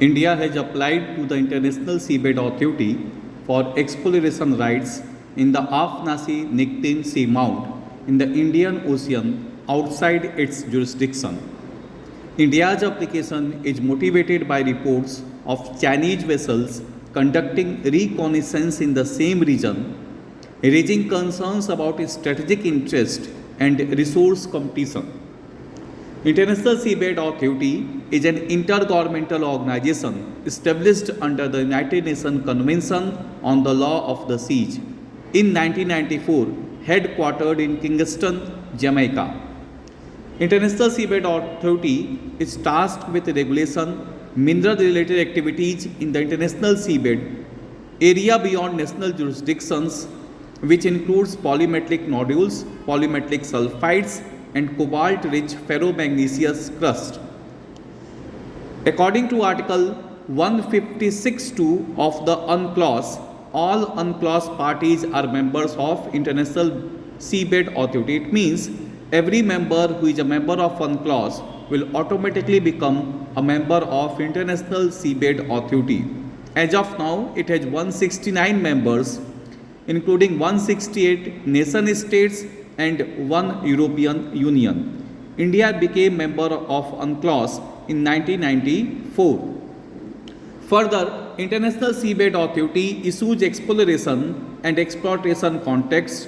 India has applied to the International Seabed Authority for exploration rights in the Afnasi-Niktin Seamount in the Indian Ocean outside its jurisdiction. India's application is motivated by reports of Chinese vessels conducting reconnaissance in the same region, raising concerns about its strategic interest and resource competition. International Seabed Authority is an intergovernmental organization established under the United Nations Convention on the Law of the Seas in 1994, headquartered in Kingston, Jamaica. International Seabed Authority is tasked with regulation mineral-related activities in the international seabed area beyond national jurisdictions, which includes polymetallic nodules, polymetallic sulfides, and cobalt-rich ferromagneseous crust. According to Article 156(2) of the UNCLOS, all UNCLOS parties are members of International Seabed Authority. It means every member who is a member of UNCLOS will automatically become a member of International Seabed Authority. As of now, it has 169 members, including 168 nation states and one European Union. India became member of UNCLOS in 1994. Further, International Seabed Authority issues exploration and exploitation contracts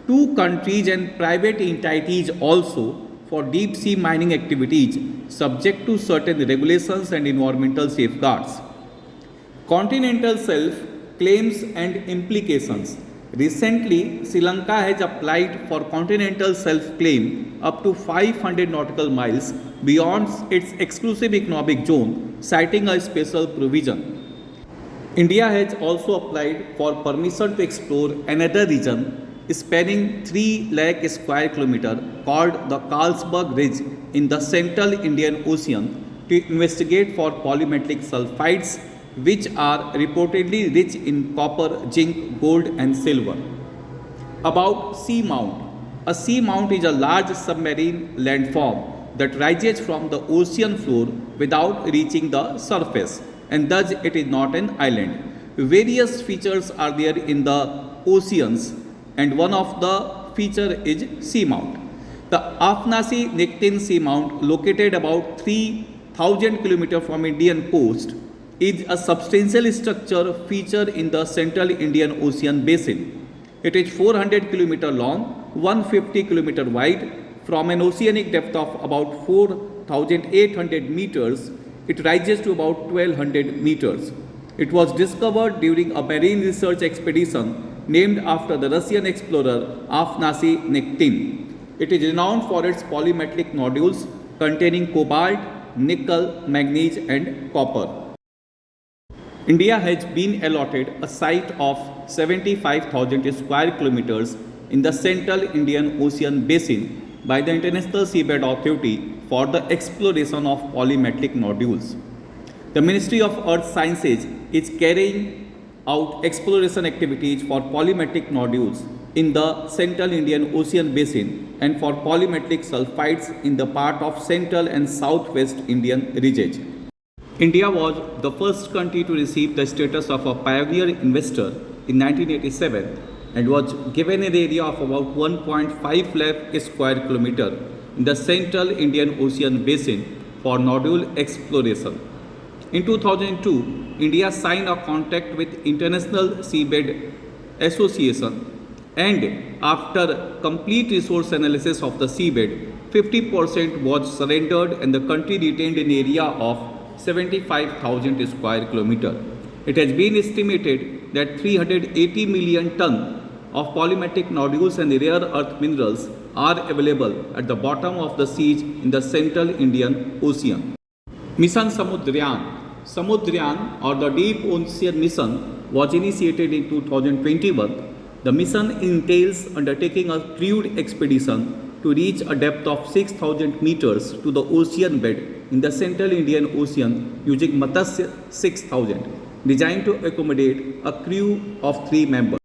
to countries and private entities also for deep sea mining activities subject to certain regulations and environmental safeguards. Continental shelf claims and implications. Recently, Sri Lanka has applied for continental self-claim up to 500 nautical miles beyond its exclusive economic zone, citing a special provision. India has also applied for permission to explore another region spanning 3 lakh square kilometers called the Carlsberg Ridge in the central Indian Ocean to investigate for polymetallic sulfides, which are reportedly rich in copper, zinc, gold and silver. About seamount. A seamount is a large submarine landform that rises from the ocean floor without reaching the surface, and thus it is not an island. Various features are there in the oceans, and one of the feature is seamount. The Afnasi-Niktin Seamount, located about 3,000 km from Indian coast, is a substantial structure feature in the central Indian Ocean basin. It is 400 km long, 150 km wide. From an oceanic depth of about 4,800 meters, it rises to about 1,200 meters. It was discovered during a marine research expedition named after the Russian explorer Afnasi-Niktin. It is renowned for its polymetallic nodules containing cobalt, nickel, manganese and copper. India has been allotted a site of 75,000 square kilometers in the central Indian Ocean basin by the International Seabed Authority for the exploration of polymetallic nodules. The Ministry of Earth Sciences is carrying out exploration activities for polymetallic nodules in the central Indian Ocean basin and for polymetallic sulfides in the part of central and southwest Indian ridges. India was the first country to receive the status of a pioneer investor in 1987 and was given an area of about 1.5 lakh square kilometers in the central Indian Ocean basin for nodule exploration. In 2002, India signed a contract with International Seabed Association, and after complete resource analysis of the seabed, 50% was surrendered and the country retained an area of 75,000 square kilometers. It has been estimated that 380 million tons of polymetallic nodules and rare earth minerals are available at the bottom of the seas in the central Indian Ocean. Mission Samudryan. Samudryan, or the Deep Ocean Mission, was initiated in 2021. The mission entails undertaking a crewed expedition to reach a depth of 6,000 meters to the ocean bed in the central Indian Ocean using Matsya 6000, designed to accommodate a crew of 3 members.